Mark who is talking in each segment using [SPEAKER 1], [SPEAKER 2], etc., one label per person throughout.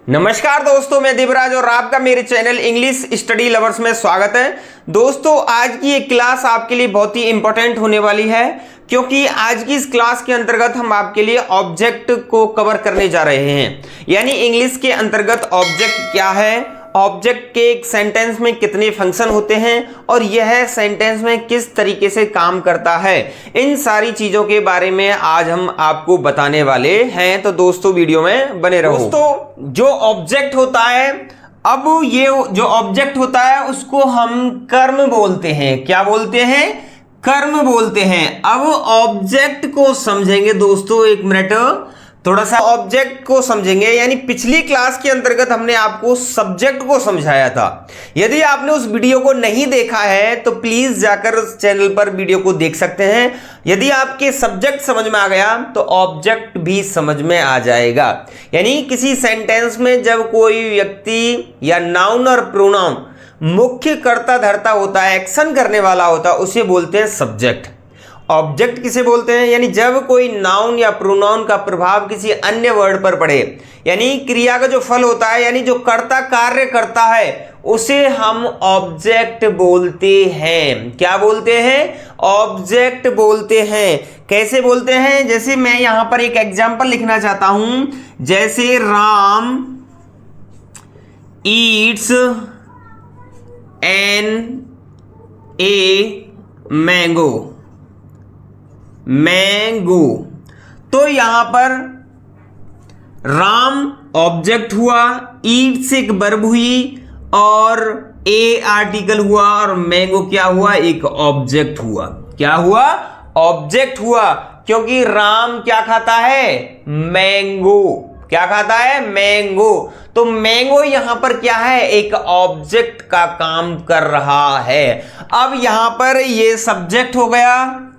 [SPEAKER 1] नमस्कार दोस्तों, मैं देवराज और आपका मेरे चैनल इंग्लिश स्टडी लवर्स में स्वागत है। दोस्तों, आज की ये क्लास आपके लिए बहुत ही इंपॉर्टेंट होने वाली है, क्योंकि आज की इस क्लास के अंतर्गत हम आपके लिए ऑब्जेक्ट को कवर करने जा रहे हैं। यानी इंग्लिश के अंतर्गत ऑब्जेक्ट क्या है, ऑब्जेक्ट के एक सेंटेंस में कितने फंक्शन होते हैं और यह सेंटेंस में किस तरीके से काम करता है, इन सारी चीजों के बारे में आज हम आपको बताने वाले हैं। तो दोस्तों, वीडियो में बने रहो। दोस्तों, जो ऑब्जेक्ट होता है, अब ये जो ऑब्जेक्ट होता है उसको हम कर्म बोलते हैं। क्या बोलते हैं? कर्म बोलते हैं। अब ऑब्जेक्ट को समझेंगे दोस्तों, एक मिनट, थोड़ा सा ऑब्जेक्ट को समझेंगे। यानी पिछली क्लास के अंतर्गत हमने आपको सब्जेक्ट को समझाया था। यदि आपने उस वीडियो को नहीं देखा है तो प्लीज जाकर उस चैनल पर वीडियो को देख सकते हैं। यदि आपके सब्जेक्ट समझ में आ गया तो ऑब्जेक्ट भी समझ में आ जाएगा। यानी किसी सेंटेंस में जब कोई व्यक्ति या नाउन और प्रोनाउन मुख्य कर्ता धर्ता होता है, एक्शन करने वाला होता है, उसे बोलते हैं सब्जेक्ट। ऑब्जेक्ट किसे बोलते हैं? यानी जब कोई नाउन या प्रोनाउन का प्रभाव किसी अन्य वर्ड पर पड़े, यानी क्रिया का जो फल होता है, यानी जो कर्ता कार्य करता है, उसे हम ऑब्जेक्ट बोलते हैं। क्या बोलते हैं? ऑब्जेक्ट बोलते हैं। कैसे बोलते हैं? जैसे मैं यहां पर एक एग्जांपल लिखना चाहता हूं, जैसे Ram eats an a mango. Mango, तो यहां पर राम ऑब्जेक्ट हुआ, ईट से एक वर्ब हुई और ए आर्टिकल हुआ और मैंगो क्या हुआ? एक ऑब्जेक्ट हुआ। क्या हुआ? ऑब्जेक्ट हुआ, क्योंकि राम क्या खाता है? मैंगो। क्या खाता है? मैंगो। तो मैंगो यहां पर क्या है? एक ऑब्जेक्ट का काम कर रहा है। अब यहां पर ये सब्जेक्ट हो गया,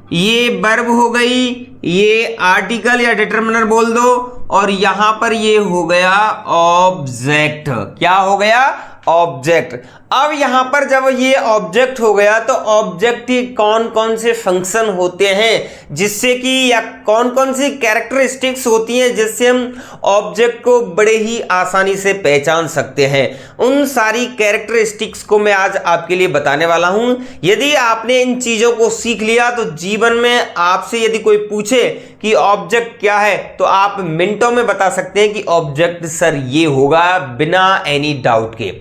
[SPEAKER 1] ये वर्ब हो गई, ये आर्टिकल या डिटरमिनर बोल दो, और यहां पर ये हो गया ऑब्जेक्ट। क्या हो गया? ऑब्जेक्ट। अब यहां पर जब ये ऑब्जेक्ट हो गया तो ऑब्जेक्ट के कौन कौन से फंक्शन होते हैं, जिससे कि, या कौन कौन सी कैरेक्टरिस्टिक्स होती हैं जिससे हम ऑब्जेक्ट को बड़े ही आसानी से पहचान सकते हैं, उन सारी कैरेक्टरिस्टिक्स को मैं आज आपके लिए बताने वाला हूं। यदि आपने इन चीजों को सीख लिया तो जीवन में आपसे यदि कोई पूछे कि ऑब्जेक्ट क्या है, तो आप मिनटों में बता सकते हैं कि ऑब्जेक्ट सर ये होगा, बिना एनी डाउट के।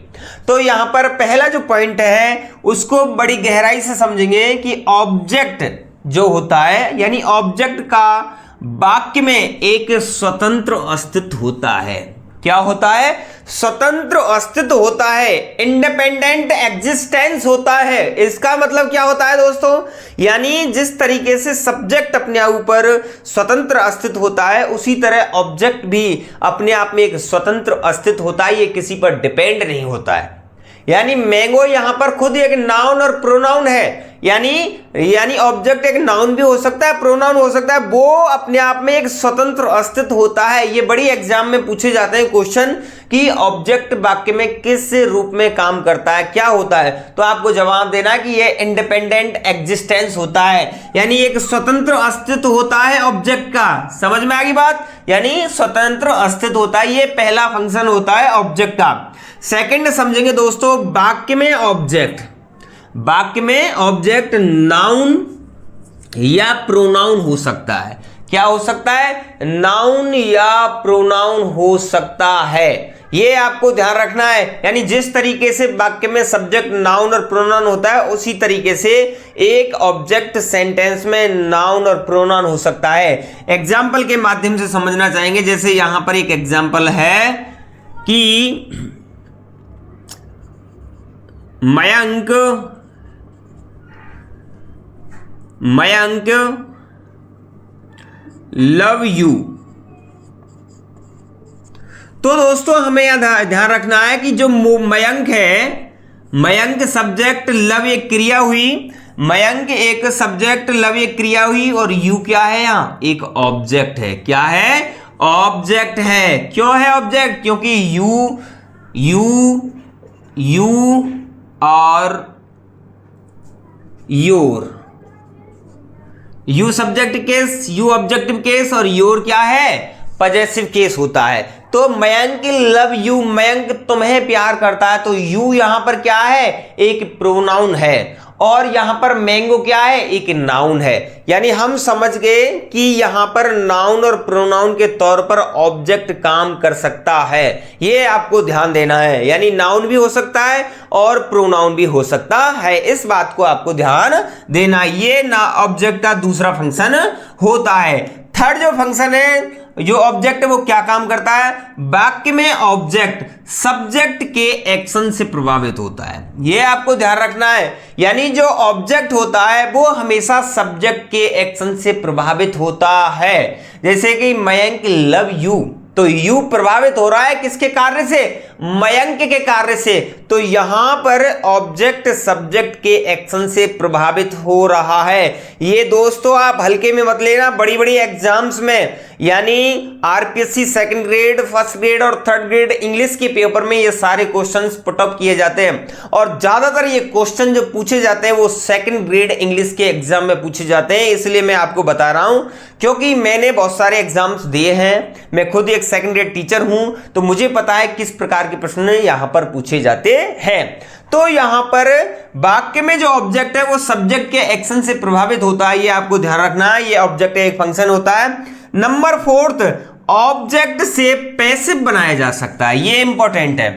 [SPEAKER 1] तो यहां पर पहला जो पॉइंट है उसको बड़ी गहराई से समझेंगे कि ऑब्जेक्ट जो होता है, यानी ऑब्जेक्ट का वाक्य में एक स्वतंत्र अस्तित्व होता है। क्या होता है? स्वतंत्र अस्तित्व होता है, इंडिपेंडेंट एग्जिस्टेंस होता है। इसका मतलब क्या होता है दोस्तों? यानी जिस तरीके से सब्जेक्ट अपने ऊपर स्वतंत्र अस्तित्व होता है, उसी तरह ऑब्जेक्ट भी अपने आप में एक स्वतंत्र अस्तित्व होता है, ये किसी पर डिपेंड नहीं होता है। यानी मैंगो यहां पर खुद एक नाउन और प्रोनाउन है। यानी ऑब्जेक्ट एक नाउन भी हो सकता है, प्रोनाउन हो सकता है, वो अपने आप में एक स्वतंत्र अस्तित्व होता है। ये बड़ी एग्जाम में पूछे जाते हैं क्वेश्चन कि ऑब्जेक्ट वाक्य में किस रूप में काम करता है, क्या होता है, तो आपको जवाब देना कि ये इंडिपेंडेंट एग्जिस्टेंस होता है, यानी एक स्वतंत्र अस्तित्व होता है ऑब्जेक्ट का। समझ में आ गई बात? यानी स्वतंत्र अस्तित्व होता है, ये पहला फंक्शन होता है ऑब्जेक्ट का। सेकंड समझेंगे दोस्तों, वाक्य में ऑब्जेक्ट। वाक्य में ऑब्जेक्ट नाउन या प्रोनाउन हो सकता है। क्या हो सकता है? नाउन या प्रोनाउन हो सकता है। ये आपको ध्यान रखना है। यानी जिस तरीके से वाक्य में सब्जेक्ट नाउन और प्रोनाउन होता है, उसी तरीके से एक ऑब्जेक्ट सेंटेंस में नाउन और प्रोनाउन हो सकता है। एग्जाम्पल के माध्यम से समझना चाहेंगे। जैसे यहां पर एक एग्जाम्पल है कि मयंक लव यू। तो दोस्तों, हमें यहां ध्यान रखना है कि जो मयंक है, मयंक सब्जेक्ट, लव एक क्रिया हुई, मयंक एक सब्जेक्ट, लव एक क्रिया हुई, और यू क्या है? यहां एक ऑब्जेक्ट है। क्या है? ऑब्जेक्ट है। क्यों है ऑब्जेक्ट? क्योंकि यू और your, you subject case, you objective case, और योर क्या है? पजेसिव केस होता है। तो मयंक लव यू, मयंक तुम्हें प्यार करता है, तो यू यहां पर क्या है, एक प्रोनाउन है, और यहां पर मैंगो क्या है, एक नाउन है। यानी हम समझ गए कि यहां पर नाउन और प्रोनाउन के तौर पर ऑब्जेक्ट काम कर सकता है, ये आपको ध्यान देना है। यानी नाउन भी हो सकता है और प्रोनाउन भी हो सकता है, इस बात को आपको ध्यान देना। ये ना ऑब्जेक्ट का दूसरा फंक्शन होता है। थर्ड जो फंक्शन है, जो ऑब्जेक्ट है वो क्या काम करता है, वाक्य में ऑब्जेक्ट सब्जेक्ट के एक्शन से प्रभावित होता है, ये आपको ध्यान रखना है। यानी जो ऑब्जेक्ट होता है वो हमेशा सब्जेक्ट के एक्शन से प्रभावित होता है। जैसे कि मयंक लव यू, तो यू प्रभावित हो रहा है किसके कार्य से, मयंक के कार्य से, तो यहां पर ऑब्जेक्ट सब्जेक्ट के एक्शन से प्रभावित हो रहा है। ये दोस्तों आप हल्के में मत लेना, बड़ी बड़ी एग्जाम्स में, यानी RPSC second grade, first grade और थर्ड ग्रेड इंग्लिश के पेपर में ये सारे क्वेश्चंस पुटअप किए जाते हैं, और ज्यादातर ये क्वेश्चन जो पूछे जाते हैं वो सेकंड ग्रेड इंग्लिश के एग्जाम में पूछे जाते हैं। इसलिए मैं आपको बता रहा हूं, क्योंकि मैंने बहुत सारे एग्जाम्स दिए हैं, मैं खुद एक सेकंड ग्रेड टीचर हूं, तो मुझे पता है किस प्रकार के प्रश्न यहां पर पूछे जाते हैं। तो यहां पर वाक्य में जो ऑब्जेक्ट है वो सब्जेक्ट के एक्शन से प्रभावित होता है, ये आपको ध्यान रखना है। ये ऑब्जेक्ट एक फंक्शन होता है। नंबर फोर्थ, ऑब्जेक्ट से पैसिव बनाया जा सकता है, ये इंपॉर्टेंट है।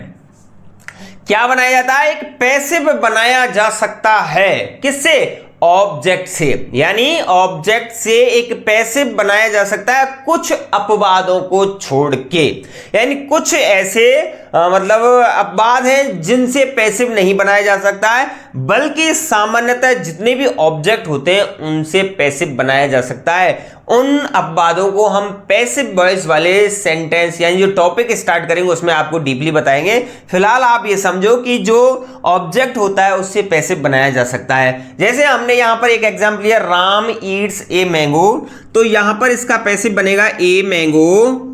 [SPEAKER 1] क्या बनाया जाता है, एक पैसिव बनाया जा सकता है, किससे, ऑब्जेक्ट से। यानी ऑब्जेक्ट से एक पैसिव बनाया जा सकता है कुछ अपवादों को छोड़ के। यानी कुछ ऐसे मतलब अपवाद हैं जिनसे पैसिव नहीं बनाया जा सकता है, बल्कि सामान्यतः जितने भी ऑब्जेक्ट होते हैं उनसे पैसिव बनाया जा सकता है। उन अपवादों को हम पैसिव वॉइस वाले सेंटेंस यानी जो टॉपिक स्टार्ट करेंगे उसमें आपको डीपली बताएंगे। फिलहाल आप ये समझो कि जो ऑब्जेक्ट होता है उससे पैसिव बनाया जा सकता है। जैसे हमने यहां पर एक एग्जांपल लिया, राम ईट्स ए मैंगो, तो यहां पर इसका पैसिव बनेगा a mango,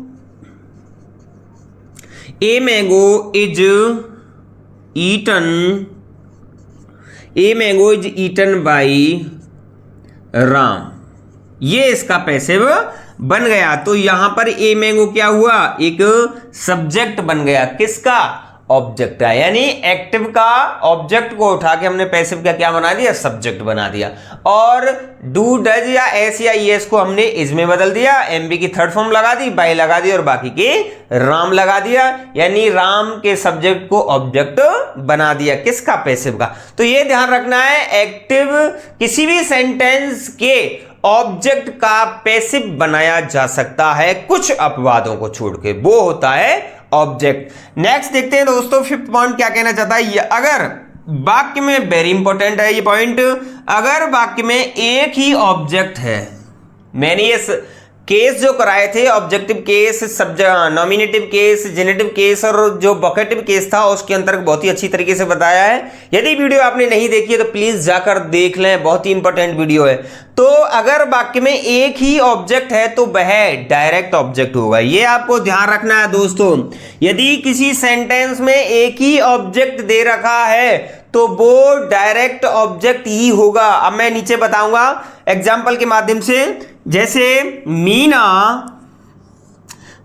[SPEAKER 1] a mango is eaten, a mango is eaten by Ram, ये इसका पैसिव बन गया। तो यहां पर ए मैंगो क्या हुआ, एक सब्जेक्ट बन गया, किसका, ऑब्जेक्ट का। यानी एक्टिव का ऑब्जेक्ट को उठा के हमने पैसिव का क्या बना दिया, सब्जेक्ट बना दिया। और डू डज या एस या ईएस को हमने इज में बदल दिया, एमबी की थर्ड फॉर्म लगा दी, बाई लगा दी और बाकी के राम लगा दिया। यानी राम के सब्जेक्ट को ऑब्जेक्ट बना दिया, किसका, पैसिव का। तो ये ध्यान रखना है, एक्टिव किसी भी सेंटेंस के ऑब्जेक्ट का पैसिव बनाया जा सकता है कुछ अपवादों को छोड़ के, वो होता है ऑब्जेक्ट। नेक्स्ट देखते हैं दोस्तों, फिफ्थ पॉइंट क्या कहना चाहता है ये, अगर वाक्य में, वेरी इंपॉर्टेंट है ये पॉइंट, अगर वाक्य में एक ही ऑब्जेक्ट है, मैंने ये केस जो कराए थे, objective case, nominative case, generative case और जो वोकेटिव केस था उसके अंतर्गत बहुत ही अच्छी तरीके से बताया है। यदि वीडियो आपने नहीं देखी है तो प्लीज जाकर देख लें, बहुत ही इंपॉर्टेंट वीडियो है। तो अगर वाक्य में एक ही ऑब्जेक्ट है तो वह डायरेक्ट ऑब्जेक्ट होगा, ये आपको ध्यान रखना है दोस्तों। यदि किसी सेंटेंस में एक ही ऑब्जेक्ट दे रखा है तो वो डायरेक्ट ऑब्जेक्ट ही होगा। अब मैं नीचे बताऊंगा एग्जाम्पल के माध्यम से, जैसे Meena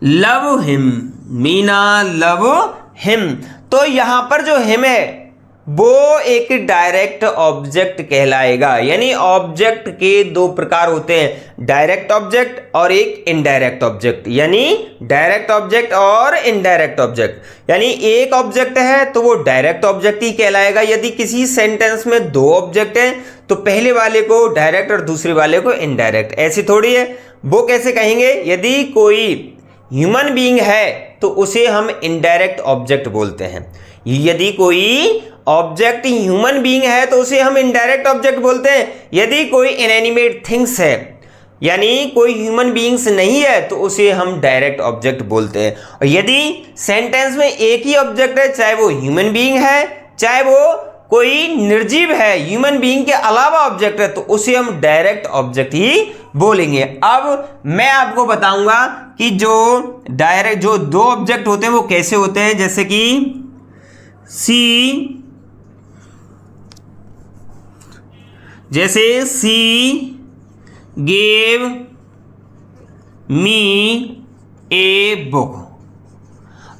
[SPEAKER 1] love him, Meena love him, तो यहां पर जो हिम है वो एक डायरेक्ट ऑब्जेक्ट कहलाएगा। यानी ऑब्जेक्ट के दो प्रकार होते हैं, डायरेक्ट ऑब्जेक्ट और एक इनडायरेक्ट ऑब्जेक्ट, यानी डायरेक्ट ऑब्जेक्ट और इनडायरेक्ट ऑब्जेक्ट। यानी एक ऑब्जेक्ट है तो वो डायरेक्ट ऑब्जेक्ट ही कहलाएगा। यदि किसी सेंटेंस में दो ऑब्जेक्ट हैं तो पहले वाले को डायरेक्ट और दूसरे वाले को इनडायरेक्ट, ऐसी थोड़ी है। वो कैसे कहेंगे, यदि कोई ह्यूमन बीइंग है तो उसे हम इनडायरेक्ट ऑब्जेक्ट बोलते हैं। यदि कोई ऑब्जेक्ट ह्यूमन बीइंग है तो उसे हम इनडायरेक्ट ऑब्जेक्ट बोलते हैं। यदि कोई इनएनिमेट थिंग्स है, यानी कोई ह्यूमन बीइंग्स नहीं है, तो उसे हम डायरेक्ट ऑब्जेक्ट बोलते हैं। और यदि सेंटेंस में एक ही ऑब्जेक्ट है, चाहे वो ह्यूमन बीइंग है, चाहे वो कोई निर्जीव है, ह्यूमन बीइंग के अलावा ऑब्जेक्ट है, तो उसे हम डायरेक्ट ऑब्जेक्ट ही बोलेंगे। अब मैं आपको बताऊंगा कि जो डायरेक्ट, जो दो ऑब्जेक्ट होते हैं वो कैसे होते हैं। जैसे कि सी गेव मी ए बुक,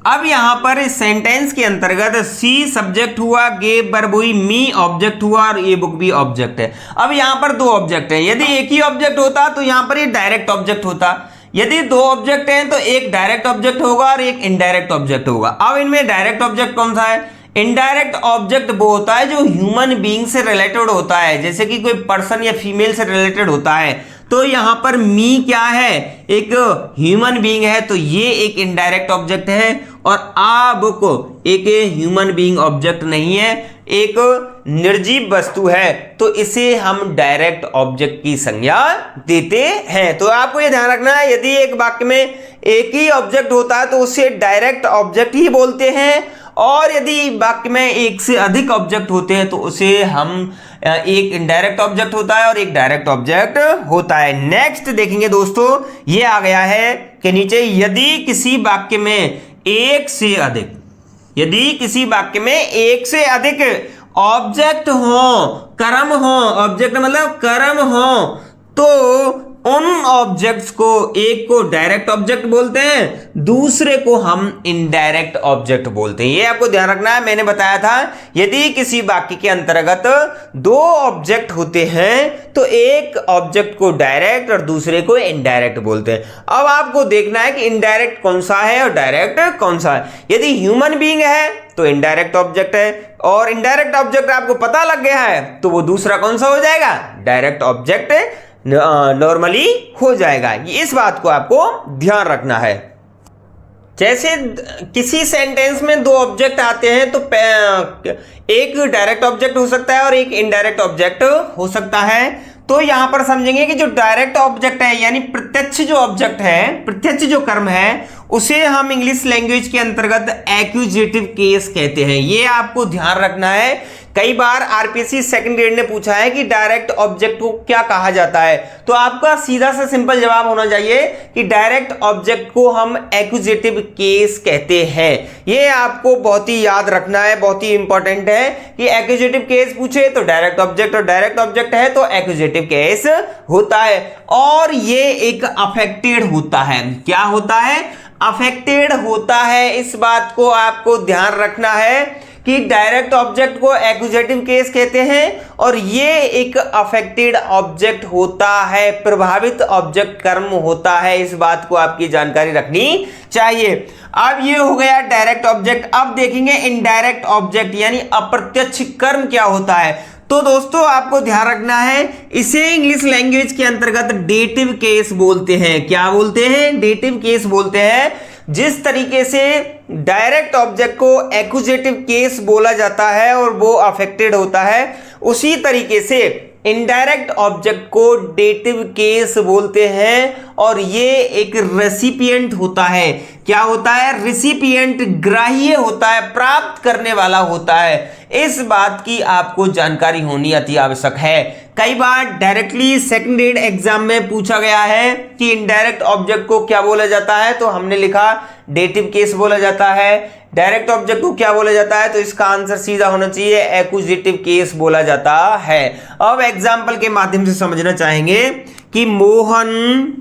[SPEAKER 1] अब यहां पर इस सेंटेंस के अंतर्गत सी सब्जेक्ट हुआ, गेव वर्ब हुई, मी ऑब्जेक्ट हुआ और ए बुक भी ऑब्जेक्ट है। अब यहां पर दो ऑब्जेक्ट है, यदि एक ही ऑब्जेक्ट होता तो यहां पर ये डायरेक्ट ऑब्जेक्ट होता। यदि दो ऑब्जेक्ट हैं तो एक डायरेक्ट ऑब्जेक्ट होगा और एक इनडायरेक्ट ऑब्जेक्ट होगा। अब इनमें डायरेक्ट ऑब्जेक्ट कौन सा है? इनडायरेक्ट ऑब्जेक्ट वो होता है जो ह्यूमन बीइंग से रिलेटेड होता है, जैसे कि कोई पर्सन या फीमेल से रिलेटेड होता है। तो यहां पर मी क्या है? एक ह्यूमन बीइंग है, तो ये एक इनडायरेक्ट ऑब्जेक्ट है। और आ बुक एक ह्यूमन बीइंग ऑब्जेक्ट नहीं है, एक निर्जीव वस्तु है, तो इसे हम डायरेक्ट ऑब्जेक्ट की संज्ञा देते हैं। तो आपको ये ध्यान रखना है, यदि एक वाक्य में एक ही ऑब्जेक्ट होता है तो उसे डायरेक्ट ऑब्जेक्ट ही बोलते हैं, और यदि वाक्य में एक से अधिक ऑब्जेक्ट होते हैं तो उसे हम एक इनडायरेक्ट ऑब्जेक्ट होता है और एक डायरेक्ट ऑब्जेक्ट होता है। नेक्स्ट देखेंगे दोस्तों, ये आ गया है कि नीचे यदि किसी वाक्य में एक से अधिक, यदि किसी वाक्य में एक से अधिक ऑब्जेक्ट हो, कर्म हो, ऑब्जेक्ट मतलब कर्म हो, तो उन ऑब्जेक्ट्स को एक को डायरेक्ट ऑब्जेक्ट बोलते हैं, दूसरे को हम इनडायरेक्ट ऑब्जेक्ट बोलते हैं। ये आपको ध्यान रखना है। मैंने बताया था यदि किसी वाक्य के अंतर्गत दो ऑब्जेक्ट होते हैं तो एक ऑब्जेक्ट को डायरेक्ट और दूसरे को इनडायरेक्ट बोलते हैं। अब आपको देखना है कि इनडायरेक्ट कौन सा है और डायरेक्ट कौन सा है। यदि ह्यूमन बीइंग है तो इनडायरेक्ट ऑब्जेक्ट है, और इनडायरेक्ट ऑब्जेक्ट आपको पता लग गया है तो वो दूसरा कौन सा हो जाएगा? डायरेक्ट ऑब्जेक्ट नॉर्मली हो जाएगा। इस बात को आपको ध्यान रखना है। जैसे किसी सेंटेंस में दो ऑब्जेक्ट आते हैं तो एक डायरेक्ट ऑब्जेक्ट हो सकता है और एक इनडायरेक्ट ऑब्जेक्ट हो सकता है। तो यहां पर समझेंगे कि जो डायरेक्ट ऑब्जेक्ट है यानी प्रत्यक्ष जो ऑब्जेक्ट है, प्रत्यक्ष जो कर्म है, उसे हम इंग्लिश लैंग्वेज के अंतर्गत एक्यूजेटिव केस कहते हैं। ये आपको ध्यान रखना है। कई बार आरपीएससी सेकंड ग्रेड ने पूछा है कि डायरेक्ट ऑब्जेक्ट को क्या कहा जाता है, तो आपका सीधा सा सिंपल जवाब होना चाहिए कि डायरेक्ट ऑब्जेक्ट को हम एक्यूजेटिव केस कहते हैं। ये आपको बहुत ही याद रखना है, बहुत ही इंपॉर्टेंट है कि एक्यूजेटिव केस पूछे तो डायरेक्ट ऑब्जेक्ट, और डायरेक्ट ऑब्जेक्ट है तो एक्यूजेटिव केस होता है। और ये एक अफेक्टेड होता है। क्या होता है? अफेक्टेड होता है। इस बात को आपको ध्यान रखना है कि डायरेक्ट ऑब्जेक्ट को एक्यूजेटिव केस कहते हैं और ये एक अफेक्टेड ऑब्जेक्ट होता है, प्रभावित ऑब्जेक्ट कर्म होता है। इस बात को आपकी जानकारी रखनी चाहिए। अब ये हो गया डायरेक्ट ऑब्जेक्ट। अब देखेंगे इनडायरेक्ट ऑब्जेक्ट यानी अप्रत्यक्ष कर्म क्या होता है। तो दोस्तों आपको ध्यान रखना है, इसे इंग्लिश लैंग्वेज के अंतर्गत डेटिव केस बोलते हैं। क्या बोलते हैं? डेटिव केस बोलते हैं। जिस तरीके से डायरेक्ट ऑब्जेक्ट को एक्यूजेटिव केस बोला जाता है और वो अफेक्टेड होता है, उसी तरीके से इनडायरेक्ट ऑब्जेक्ट को डेटिव केस बोलते हैं। और ये एक रेसिपिएंट होता है। क्या होता है? रेसिपिएंट, ग्राह्य होता है, प्राप्त करने वाला होता है। इस बात की आपको जानकारी होनी अति आवश्यक है। कई बार डायरेक्टली सेकंड ग्रेड एग्जाम में पूछा गया है कि इनडायरेक्ट ऑब्जेक्ट को क्या बोला जाता है, तो हमने लिखा डेटिव केस बोला जाता है। डायरेक्ट ऑब्जेक्ट को क्या बोला जाता है, तो इसका आंसर सीधा होना चाहिए एक्यूजेटिव केस बोला जाता है। अब एग्जाम्पल के माध्यम से समझना चाहेंगे कि मोहन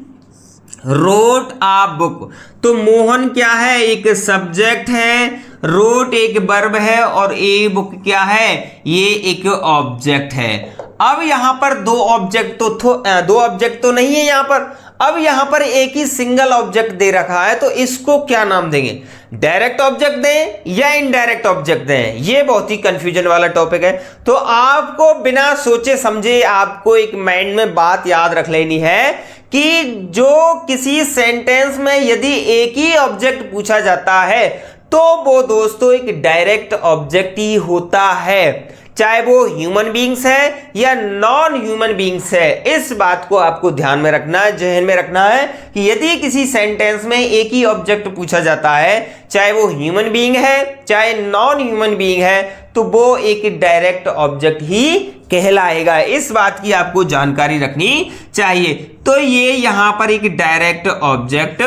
[SPEAKER 1] रोट आ बुक। तो मोहन क्या है? एक सब्जेक्ट है, रोट एक वर्ब है और ए बुक क्या है? ये एक ऑब्जेक्ट है। अब यहां पर दो ऑब्जेक्ट तो नहीं है यहां पर। अब यहां पर एक ही सिंगल ऑब्जेक्ट दे रखा है, तो इसको क्या नाम देंगे? डायरेक्ट ऑब्जेक्ट दें या इनडायरेक्ट ऑब्जेक्ट दें? ये बहुत ही कंफ्यूजन वाला टॉपिक है। तो आपको बिना सोचे समझे आपको एक माइंड में बात याद रख लेनी है कि जो किसी सेंटेंस में यदि एक ही ऑब्जेक्ट पूछा जाता है तो वो दोस्तों एक डायरेक्ट ऑब्जेक्ट ही होता है, चाहे वो ह्यूमन बीइंग्स है या नॉन ह्यूमन बीइंग्स है। इस बात को आपको ध्यान में रखना है, जहन में रखना है कि यदि किसी सेंटेंस में एक ही ऑब्जेक्ट पूछा जाता है, चाहे वो ह्यूमन बीइंग है चाहे नॉन ह्यूमन बीइंग है, तो वो एक डायरेक्ट ऑब्जेक्ट ही कहलाएगा। इस बात की आपको जानकारी रखनी चाहिए। तो ये यहां पर एक डायरेक्ट ऑब्जेक्ट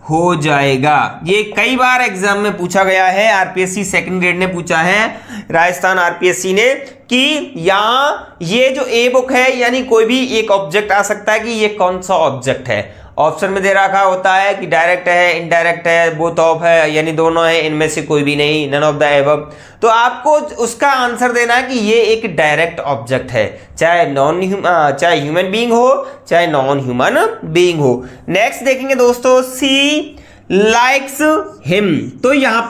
[SPEAKER 1] हो जाएगा। ये कई बार एग्जाम में पूछा गया है, आरपीएससी सेकंड ग्रेड ने पूछा है, राजस्थान आरपीएससी ने, कि यहां ये जो ए बुक है यानी कोई भी एक ऑब्जेक्ट आ सकता है कि ये कौन सा ऑब्जेक्ट है। ऑप्शन में दे रखा होता है कि डायरेक्ट है, इनडायरेक्ट है, बोथ ऑफ है, यानी दोनों है, इनमें से कोई भी नहीं, नन ऑफ द एबव। तो आपको उसका आंसर देना है कि ये एक डायरेक्ट ऑब्जेक्ट है, चाहे ह्यूमन बीइंग हो चाहे नॉन ह्यूमन बीइंग हो। नेक्स्ट देखेंगे दोस्तों, सी लाइक्स हिम। तो यहाँ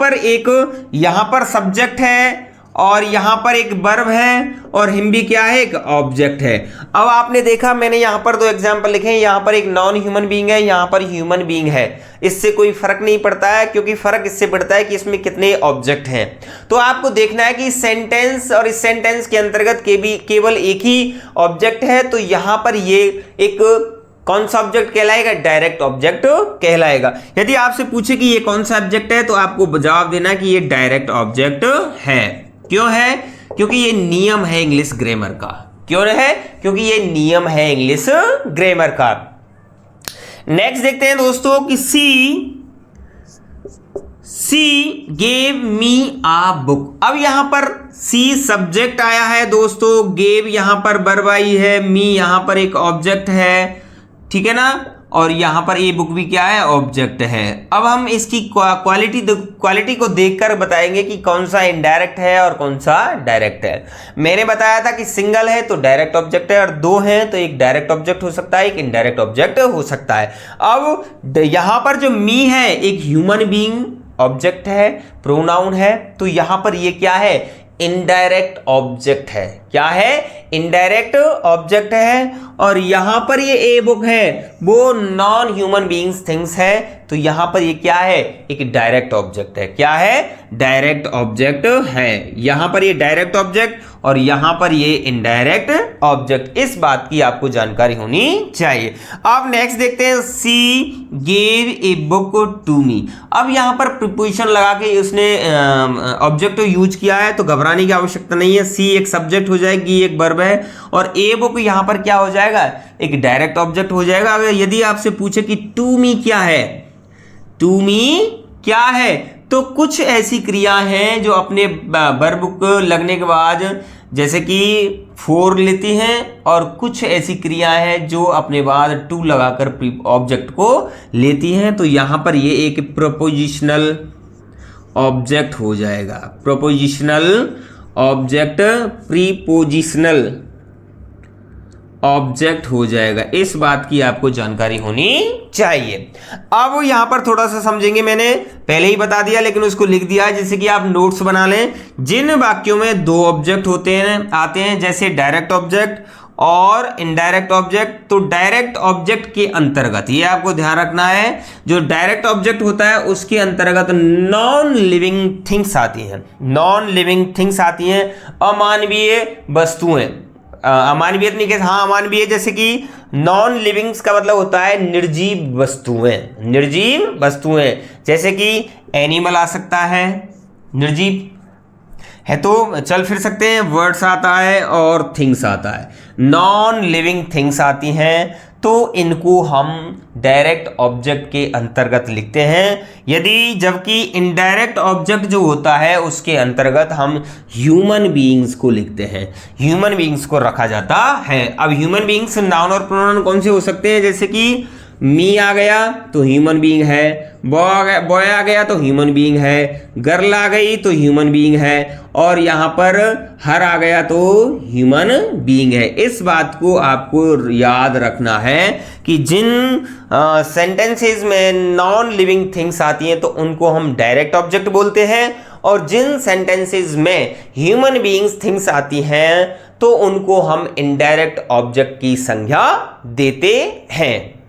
[SPEAKER 1] पर सब्जेक्ट है और यहाँ पर एक वर्ब है और हिम भी क्या है, एक ऑब्जेक्ट है। अब आपने देखा मैंने यहाँ पर दो एग्जांपल लिखे हैं, यहाँ पर एक नॉन ह्यूमन बीइंग है, यहाँ पर ह्यूमन बीइंग है। इससे कोई फर्क नहीं पड़ता है, क्योंकि फर्क इससे पड़ता है कि इसमें कितने ऑब्जेक्ट हैं। तो आपको देखना है कि सेंटेंस और इस सेंटेंस के अंतर्गत केवल एक ही ऑब्जेक्ट है, तो यहाँ पर ये एक कौन सा ऑब्जेक्ट कहलाएगा, डायरेक्ट ऑब्जेक्ट कहलाएगा। यदि आपसे पूछे कि ये कौन सा ऑब्जेक्ट है, तो आपको जवाब देना कि ये डायरेक्ट ऑब्जेक्ट है। क्यों है, क्योंकि ये नियम है इंग्लिश ग्रामर का। क्यों है, क्योंकि ये नियम है इंग्लिश ग्रामर का। नेक्स्ट देखते हैं दोस्तों कि सी गेव मी आ बुक। अब यहां पर सी सब्जेक्ट आया है दोस्तों, गेव यहां पर वर्ब आई है, मी यहां पर एक ऑब्जेक्ट है, ठीक है ना, और यहां पर ए बुक भी क्या है, ऑब्जेक्ट है। अब हम इसकी क्वालिटी को देखकर बताएंगे कि कौन सा इनडायरेक्ट है और कौन सा डायरेक्ट है। मैंने बताया था कि सिंगल है तो डायरेक्ट ऑब्जेक्ट है, और दो हैं तो एक डायरेक्ट ऑब्जेक्ट हो सकता है, एक इनडायरेक्ट ऑब्जेक्ट हो सकता है। अब यहां पर जो मी है एक ह्यूमन बीइंग ऑब्जेक्ट है, प्रोनाउन है, तो यहां पर ये क्या है, इनडायरेक्ट ऑब्जेक्ट है। क्या है, इनडायरेक्ट ऑब्जेक्ट है। और यहां पर ये ए बुक है वो नॉन ह्यूमन बीइंग्स थिंग्स है, तो यहां पर ये क्या है, एक डायरेक्ट ऑब्जेक्ट है। क्या है, डायरेक्ट ऑब्जेक्ट है। यहां पर ये डायरेक्ट ऑब्जेक्ट और यहां पर ये इनडायरेक्ट ऑब्जेक्ट, इस बात की आपको जानकारी होनी चाहिए। अब नेक्स्ट देखते हैं, she gave a book to me. अब यहां पर प्रीपोजिशन लगा के उसने ऑब्जेक्ट यूज किया है, तो घबराने की आवश्यकता नहीं है। सी एक सब्जेक्ट हो जाएगी, एक वर्ब है, और ए बुक यहां पर क्या हो जाएगा, एक डायरेक्ट ऑब्जेक्ट हो जाएगा। अगर यदि आपसे पूछे कि टू मी क्या है, टू मी क्या है, तो कुछ ऐसी क्रिया हैं जो अपने वर्ब को लगने के बाद जैसे कि फोर लेती हैं, और कुछ ऐसी क्रिया है जो अपने बाद टू लगाकर ऑब्जेक्ट को लेती हैं। तो यहां पर ये एक प्रोपोजिशनल ऑब्जेक्ट हो जाएगा, प्रोपोजिशनल ऑब्जेक्ट, प्रीपोजिशनल ऑब्जेक्ट हो जाएगा। इस बात की आपको जानकारी होनी चाहिए। अब यहां पर थोड़ा सा समझेंगे, मैंने पहले ही बता दिया लेकिन उसको लिख दिया है, जैसे कि आप नोट्स बना लें। जिन वाक्यों में दो ऑब्जेक्ट आते हैं, जैसे डायरेक्ट ऑब्जेक्ट और इनडायरेक्ट ऑब्जेक्ट, तो डायरेक्ट ऑब्जेक्ट के अंतर्गत ये आपको ध्यान रखना है, जो डायरेक्ट ऑब्जेक्ट होता है उसके अंतर्गत नॉन लिविंग थिंग्स आती हैं। नॉन लिविंग थिंग्स आती हैं, अमानवीय वस्तुएं। अमानवीय नहीं कहते, हाँ अमानवीय, जैसे कि नॉन लिविंग्स का मतलब होता है निर्जीव वस्तुएं। निर्जीव वस्तुएं जैसे कि एनिमल आ सकता है, निर्जीव है तो चल फिर सकते हैं, वर्ड्स आता है और थिंग्स आता है। नॉन लिविंग थिंग्स आती हैं, तो इनको हम डायरेक्ट ऑब्जेक्ट के अंतर्गत लिखते हैं। यदि जबकि इनडायरेक्ट ऑब्जेक्ट जो होता है उसके अंतर्गत हम ह्यूमन बीइंग्स को लिखते हैं, ह्यूमन बीइंग्स को रखा जाता है। अब ह्यूमन बीइंग्स नाउन और प्रोनाउन कौन से हो सकते हैं, जैसे कि मी आ गया तो ह्यूमन बीइंग है, बॉय आ गया तो ह्यूमन बीइंग है, गर्ल आ गई तो ह्यूमन बीइंग है, और यहाँ पर हर आ गया तो ह्यूमन बीइंग है। इस बात को आपको याद रखना है कि जिन सेंटेंसेस में नॉन लिविंग थिंग्स आती हैं तो उनको हम डायरेक्ट ऑब्जेक्ट बोलते हैं, और जिन सेंटेंसेस में ह्यूमन बीइंग्स थिंग्स आती हैं तो उनको हम इनडायरेक्ट ऑब्जेक्ट की संज्ञा देते हैं।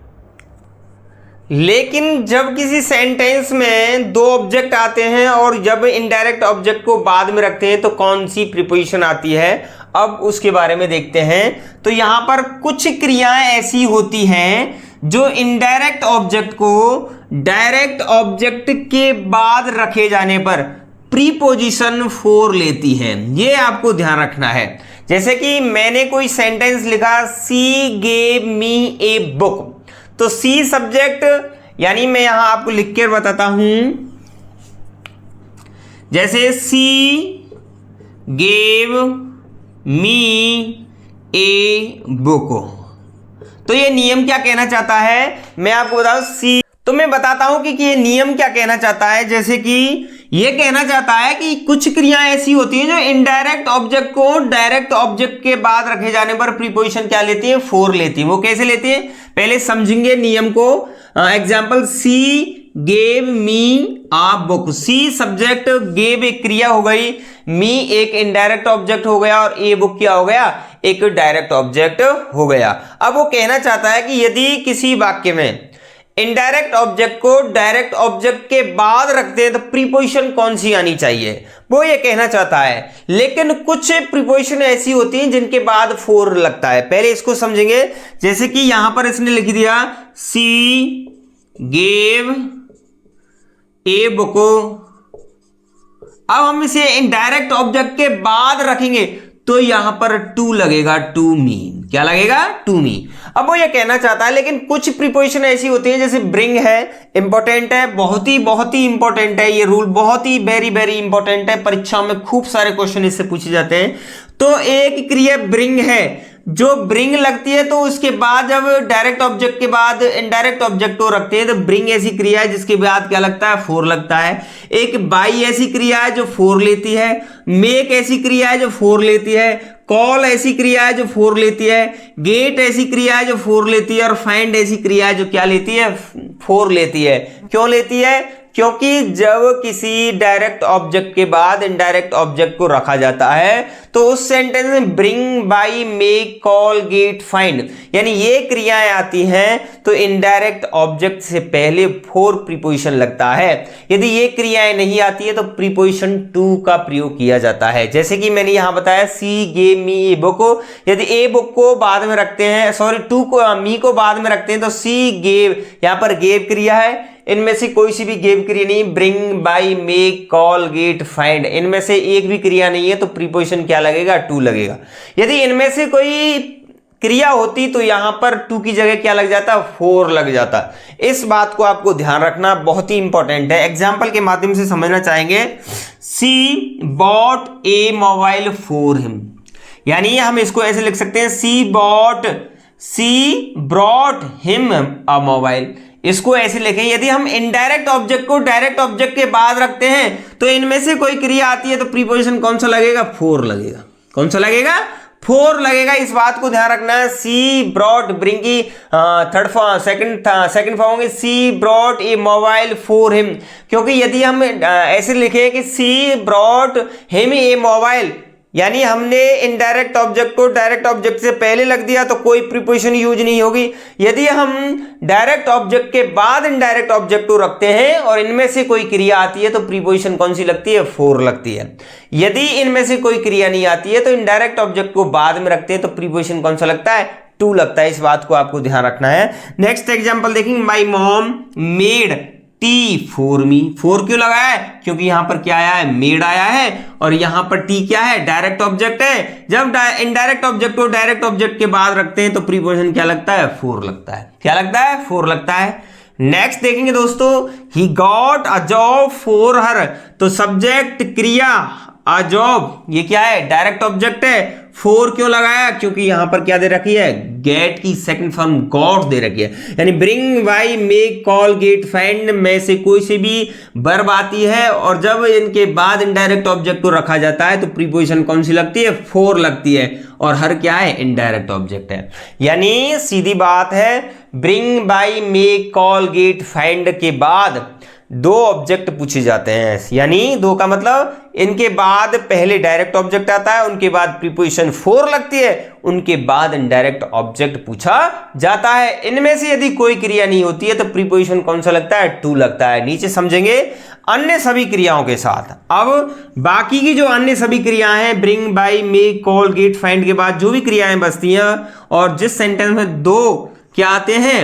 [SPEAKER 1] लेकिन जब किसी सेंटेंस में दो ऑब्जेक्ट आते हैं और जब इनडायरेक्ट ऑब्जेक्ट को बाद में रखते हैं तो कौन सी प्रीपोजिशन आती है, अब उसके बारे में देखते हैं। तो यहां पर कुछ क्रियाएं ऐसी होती हैं जो इनडायरेक्ट ऑब्जेक्ट को डायरेक्ट ऑब्जेक्ट के बाद रखे जाने पर प्रीपोजिशन फोर लेती हैं। ये आपको ध्यान रखना है। जैसे कि मैंने कोई सेंटेंस लिखा, सी गेव मी ए बुक, तो सी सब्जेक्ट, यानी मैं यहां आपको लिख कर बताता हूं, जैसे सी गेव मी ए बुक, तो ये नियम क्या कहना चाहता है, मैं आपको बताऊं सी, तो मैं बताता हूं कि ये नियम क्या कहना चाहता है। जैसे कि ये कहना चाहता है कि कुछ क्रियाएं ऐसी होती हैं जो इनडायरेक्ट ऑब्जेक्ट को डायरेक्ट ऑब्जेक्ट के बाद रखे जाने पर प्रीपोजिशन क्या लेती है, फोर लेती है। वो कैसे लेती है, पहले समझेंगे नियम को। Example, she gave me a book. She subject, gave एक क्रिया हो गई, मी एक इनडायरेक्ट ऑब्जेक्ट हो गया और ए बुक क्या हो गया, एक डायरेक्ट ऑब्जेक्ट हो गया। अब वो कहना चाहता है कि यदि किसी वाक्य में इनडायरेक्ट ऑब्जेक्ट को डायरेक्ट ऑब्जेक्ट के बाद रखते हैं तो प्रीपोजिशन कौन सी आनी चाहिए, वो ये कहना चाहता है। लेकिन कुछ प्रीपोजिशन ऐसी होती हैं जिनके बाद फोर लगता है। पहले इसको समझेंगे। जैसे कि यहां पर इसने लिख दिया सी गेव ए बुक। अब हम इसे इनडायरेक्ट ऑब्जेक्ट के बाद रखेंगे तो यहां पर टू लगेगा, टू मी। क्या लगेगा, टू मी। अब वो ये कहना चाहता है, लेकिन कुछ प्रीपोजिशन ऐसी होती है, जैसे ब्रिंग है, इंपॉर्टेंट है, बहुत ही इंपॉर्टेंट है ये रूल, बहुत ही वेरी इंपॉर्टेंट है। परीक्षा में खूब सारे क्वेश्चन इससे पूछे जाते हैं। तो एक क्रिया ब्रिंग है, जो ब्रिंग लगती है तो उसके बाद जब डायरेक्ट ऑब्जेक्ट के बाद इनडायरेक्ट ऑब्जेक्ट को रखते हैं तो ब्रिंग ऐसी क्रिया है जिसके बाद क्या लगता है, फोर लगता है। एक बाई ऐसी क्रिया है जो फोर लेती है, मेक ऐसी क्रिया है जो फोर लेती है, कॉल ऐसी क्रिया है जो फोर लेती है, गेट ऐसी क्रिया है जो फोर लेती है और फाइंड ऐसी क्रिया है जो क्या लेती है, फोर लेती है। क्यों लेती है, क्योंकि जब किसी डायरेक्ट ऑब्जेक्ट के बाद इनडायरेक्ट ऑब्जेक्ट को रखा जाता है तो उस सेंटेंस में bring, by, make, call, get, find यानी ये क्रियाएं आती हैं तो इनडायरेक्ट ऑब्जेक्ट से पहले फोर प्रीपोजिशन लगता है। यदि ये क्रियाएं नहीं आती है तो प्रीपोजिशन टू का प्रयोग किया जाता है। जैसे कि मैंने यहां बताया सी गेव मी ए बुक। यदि ए बुक को बाद में रखते हैं, सॉरी टू को, मी को बाद में रखते हैं तो सी गेव, यहां पर गेव क्रिया है, इनमें से कोई सी भी गेव क्रिया नहीं, bring, by, make, call, get, find इनमें से एक भी क्रिया नहीं है तो प्रीपोजिशन क्या लगेगा, टू लगेगा। यदि इनमें से कोई क्रिया होती तो यहां पर टू की जगह क्या लग जाता, फोर लग जाता। इस बात को आपको ध्यान रखना, बहुत ही इंपॉर्टेंट है। एग्जाम्पल के माध्यम से समझना चाहेंगे। She bought a mobile for him, यानी हम इसको ऐसे लिख सकते हैं she brought him a mobile. इसको ऐसे लिखें। यदि हम इनडायरेक्ट ऑब्जेक्ट को डायरेक्ट ऑब्जेक्ट के बाद रखते हैं तो इनमें से कोई क्रिया आती है तो प्रीपोजिशन कौन सा लगेगा, फोर लगेगा। कौन सा लगेगा, फोर लगेगा। इस बात को ध्यान रखना है। सी ब्रॉट, ब्रिंग की सेकंड फॉर्म होगी she brought a mobile for him, क्योंकि यदि हम ऐसे लिखें कि she brought him a mobile यानी हमने इनडायरेक्ट ऑब्जेक्ट को डायरेक्ट ऑब्जेक्ट से पहले लग दिया तो कोई प्रीपोजिशन यूज नहीं होगी। यदि हम डायरेक्ट ऑब्जेक्ट के बाद इनडायरेक्ट ऑब्जेक्ट को रखते हैं और इनमें से कोई क्रिया आती है तो प्रीपोजिशन कौन सी लगती है, फोर लगती है। यदि इनमें से कोई क्रिया नहीं आती है तो इनडायरेक्ट ऑब्जेक्ट को बाद में रखते हैं तो प्रीपोजिशन कौन सा लगता है, टू लगता है। इस बात को आपको ध्यान रखना है। नेक्स्ट एग्जाम्पल देखेंगे। My mom made tea for me. Four क्यों लगाया है, क्योंकि यहां पर क्या आया है, मेड आया है और यहां पर टी क्या है, डायरेक्ट ऑब्जेक्ट है। जब इनडायरेक्ट ऑब्जेक्ट को डायरेक्ट ऑब्जेक्ट के बाद रखते हैं तो प्रीपोजिशन क्या लगता है, फोर लगता है। क्या लगता है, फोर लगता है। नेक्स्ट देखेंगे दोस्तों। He got a job for her, तो सब्जेक्ट, क्रिया, अ जॉब ये क्या है, डायरेक्ट ऑब्जेक्ट है। फोर क्यों लगाया, क्योंकि यहां पर क्या दे रखी है, गेट की सेकंड फॉर्म गॉट दे रखी है। यानी bring, by, make, call, get, find में से कोई से भी वर्ब आती है और जब इनके बाद इनडायरेक्ट ऑब्जेक्ट को रखा जाता है तो प्रीपोजिशन कौन सी लगती है, फोर लगती है। और हर क्या है, इनडायरेक्ट ऑब्जेक्ट है। यानी सीधी बात है, bring, by, make, call, get, find के बाद दो ऑब्जेक्ट पूछे जाते हैं। यानी दो का मतलब इनके बाद पहले डायरेक्ट ऑब्जेक्ट आता है, उनके बाद प्रीपोजिशन फोर लगती है, उनके बाद इनडायरेक्ट ऑब्जेक्ट पूछा जाता है। इनमें से यदि कोई क्रिया नहीं होती है तो प्रीपोजिशन कौन सा लगता है, टू लगता है। नीचे समझेंगे अन्य सभी क्रियाओं के साथ। अब बाकी की जो अन्य सभी क्रियाएं हैं, bring, by, make, call, get, find के बाद जो भी क्रियाएं बचती हैं और जिस सेंटेंस में दो क्या आते हैं,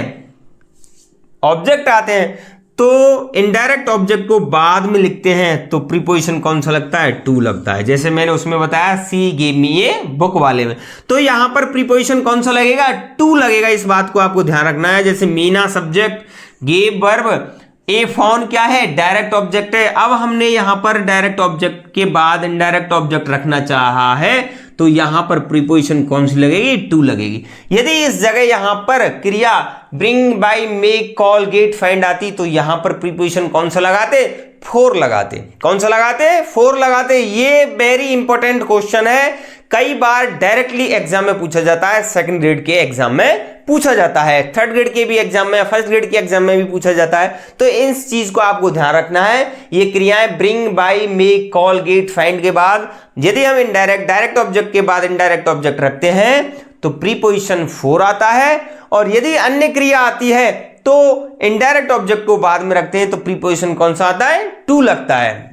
[SPEAKER 1] ऑब्जेक्ट आते हैं, तो इनडायरेक्ट ऑब्जेक्ट को बाद में लिखते हैं तो प्रीपोजिशन कौन सा लगता है, टू लगता है। जैसे मैंने उसमें बताया सी गेव मी ए बुक वाले में, तो यहां पर प्रीपोजिशन कौन सा लगेगा, टू लगेगा। इस बात को आपको ध्यान रखना है। जैसे मीना सब्जेक्ट, गेव वर्ब, ए फोन क्या है, डायरेक्ट ऑब्जेक्ट है। अब हमने यहां पर डायरेक्ट ऑब्जेक्ट के बाद इनडायरेक्ट ऑब्जेक्ट रखना चाहा है तो यहां पर प्रीपोजिशन कौन सी लगेगी? टू लगेगी। यदि इस जगह यहां पर क्रिया bring, by, make, call, get, find आती तो यहां पर प्रीपोजिशन कौन सा लगाते? फोर लगाते। कौन सा लगाते? फोर लगाते। ये वेरी इंपॉर्टेंट क्वेश्चन है, कई बार डायरेक्टली एग्जाम में पूछा जाता है, सेकंड ग्रेड के एग्जाम में पूछा जाता है, थर्ड ग्रेड के भी एग्जाम में, फर्स्ट ग्रेड के एग्जाम में भी पूछा जाता है। तो इस चीज को आपको ध्यान रखना है। ये क्रियाएं bring, by, make, call, get, find के बाद यदि हम डायरेक्ट ऑब्जेक्ट के बाद इनडायरेक्ट ऑब्जेक्ट रखते हैं तो प्रीपोजिशन फोर आता है, और यदि अन्य क्रिया आती है तो इनडायरेक्ट ऑब्जेक्ट को बाद में रखते हैं तो प्रीपोजिशन कौन सा आता है? टू लगता है।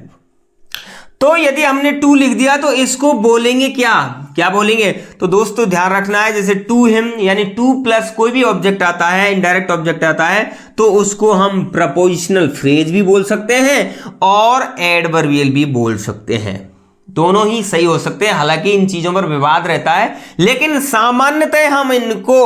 [SPEAKER 1] तो यदि हमने टू लिख दिया तो इसको बोलेंगे क्या? क्या बोलेंगे? तो दोस्तों ध्यान रखना है, जैसे टू हिम यानी टू प्लस कोई भी ऑब्जेक्ट आता है, इनडायरेक्ट ऑब्जेक्ट आता है, तो उसको हम प्रपोजिशनल फ्रेज भी बोल सकते हैं और एडवर्बियल भी बोल सकते हैं। दोनों ही सही हो सकते हैं, हालांकि इन चीजों पर विवाद रहता है, लेकिन सामान्यतः हम इनको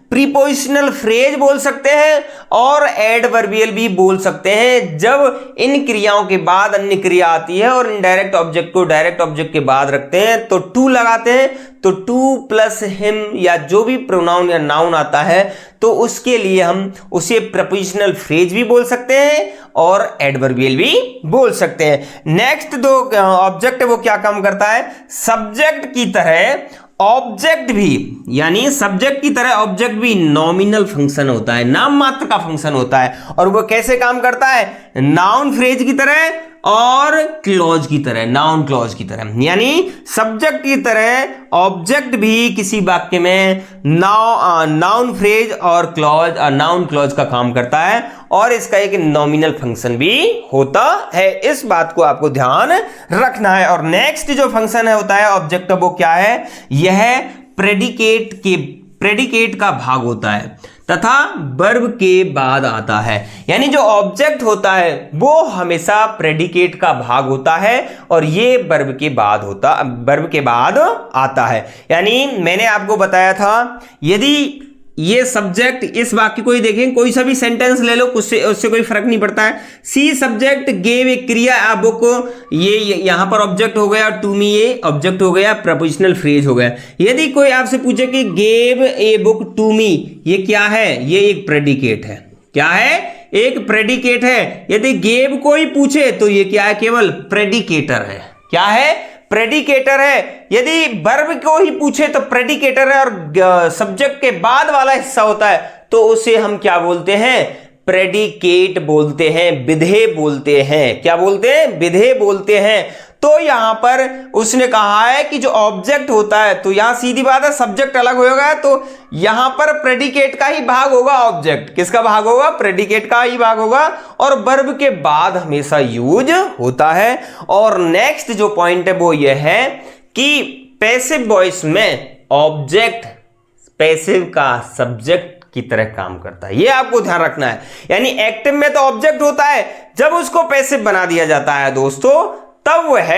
[SPEAKER 1] प्रीपोजिशनल फ्रेज बोल सकते हैं और एडवर्बियल भी बोल सकते हैं जब इन क्रियाओं के बाद अन्य क्रिया आती है और इनडायरेक्ट ऑब्जेक्ट को डायरेक्ट ऑब्जेक्ट के बाद रखते हैं तो टू लगाते हैं। तो टू प्लस हिम या जो भी प्रोनाउन या नाउन आता है तो उसके लिए हम उसे प्रपोजिशनल फ्रेज भी बोल सकते हैं और एडवर्बियल भी बोल सकते हैं। नेक्स्ट दो ऑब्जेक्ट है वो क्या काम करता है? सब्जेक्ट की तरह ऑब्जेक्ट भी, यानी सब्जेक्ट की तरह ऑब्जेक्ट भी नॉमिनल फंक्शन होता है, नाम मात्र का फंक्शन होता है। और वो कैसे काम करता है? नाउन फ्रेज की तरह और क्लॉज की तरह, नाउन क्लॉज की तरह। यानी सब्जेक्ट की तरह ऑब्जेक्ट भी किसी वाक्य में नाउन फ्रेज और क्लॉज, नाउन क्लॉज का काम करता है और इसका एक नॉमिनल फंक्शन भी होता है। इस बात को आपको ध्यान रखना है। और नेक्स्ट जो फंक्शन है होता है ऑब्जेक्ट, वो क्या है? यह प्रेडिकेट का भाग होता है तथा वर्ब के बाद आता है। यानी जो ऑब्जेक्ट होता है वो हमेशा प्रेडिकेट का भाग होता है और ये वर्ब के बाद आता है। यानी मैंने आपको बताया था, यदि ये सब्जेक्ट, इस वाक्य को ही देखें, कोई सा भी सेंटेंस ले लो, उससे कोई फर्क नहीं पड़ता है। सी सब्जेक्ट गेव ए क्रिया आ बुक, ये यहां पर ऑब्जेक्ट हो गया, टू मी ये ऑब्जेक्ट हो गया, प्रपोजिशनल फ्रेज हो गया। यदि कोई आपसे पूछे कि gave a book to me, ये क्या है? ये एक प्रेडिकेट है। क्या है? एक प्रेडिकेट है। यदि गेव को ही पूछे तो ये क्या है? केवल प्रेडिकेटर है। क्या है? प्रेडिकेटर है। यदि वर्ब को ही पूछे तो प्रेडिकेटर है और सब्जेक्ट के बाद वाला हिस्सा होता है तो उसे हम क्या बोलते हैं? प्रेडिकेट बोलते हैं, विधेय बोलते हैं। क्या बोलते हैं? विधेय बोलते हैं। तो यहां पर उसने कहा है कि जो ऑब्जेक्ट होता है, तो यहां सीधी बात है सब्जेक्ट अलग होगा तो यहां पर प्रेडिकेट का ही भाग होगा ऑब्जेक्ट। किसका भाग होगा? प्रेडिकेट का ही भाग होगा और वर्ब के बाद हमेशा यूज होता है। और नेक्स्ट जो पॉइंट है वो यह है कि पैसिव वॉइस में ऑब्जेक्ट पैसिव का सब्जेक्ट की तरह काम करता है, ये आपको ध्यान रखना है। यानी एक्टिव में तो ऑब्जेक्ट होता है, जब उसको पैसिव बना दिया जाता है दोस्तों तब वह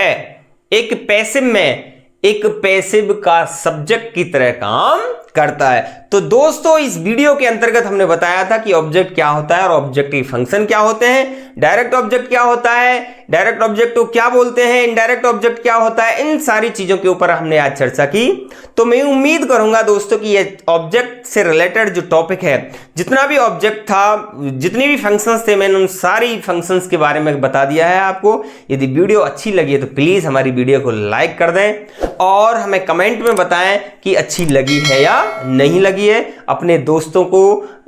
[SPEAKER 1] एक पैसिव में एक पैसिव का सब्जेक्ट की तरह काम करता है। तो दोस्तों इस वीडियो के अंतर्गत हमने बताया था कि ऑब्जेक्ट क्या होता है और ऑब्जेक्ट के फंक्शन क्या होते हैं, डायरेक्ट ऑब्जेक्ट क्या होता है, डायरेक्ट ऑब्जेक्ट को क्या बोलते हैं, इनडायरेक्ट ऑब्जेक्ट क्या होता है, इन सारी चीजों के ऊपर हमने आज चर्चा की। तो मैं उम्मीद करूंगा दोस्तों कि ये ऑब्जेक्ट से रिलेटेड जो टॉपिक है, जितना भी ऑब्जेक्ट था, जितनी भी फंक्शंस थे, मैंने उन सारी फंक्शंस के बारे में बता दिया है आपको। यदि वीडियो अच्छी लगी है तो प्लीज हमारी वीडियो को लाइक कर दें और हमें कमेंट में बताएं कि अच्छी लगी है या नहीं लगी है। अपने दोस्तों को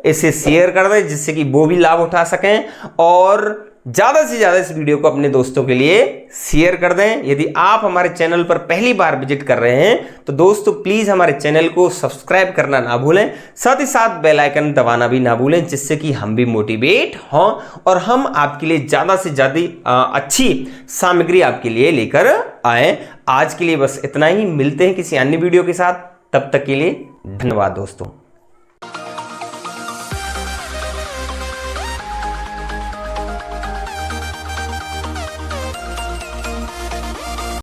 [SPEAKER 1] इसे शेयर कर दें जिससे कि वो भी लाभ उठा सकें और ज्यादा से ज्यादा इस वीडियो को अपने दोस्तों के लिए शेयर कर दें। यदि आप हमारे चैनल पर पहली बार विजिट कर रहे हैं तो दोस्तों प्लीज हमारे चैनल को सब्सक्राइब करना ना भूलें, साथ ही साथ बेल आइकन दबाना भी ना भूलें, जिससे कि हम भी मोटिवेट हों और हम आपके लिए ज्यादा से ज्यादा अच्छी सामग्री आपके लिए लेकर आए। आज के लिए बस इतना ही, मिलते हैं किसी अन्य वीडियो के साथ, तब तक के लिए धन्यवाद दोस्तों।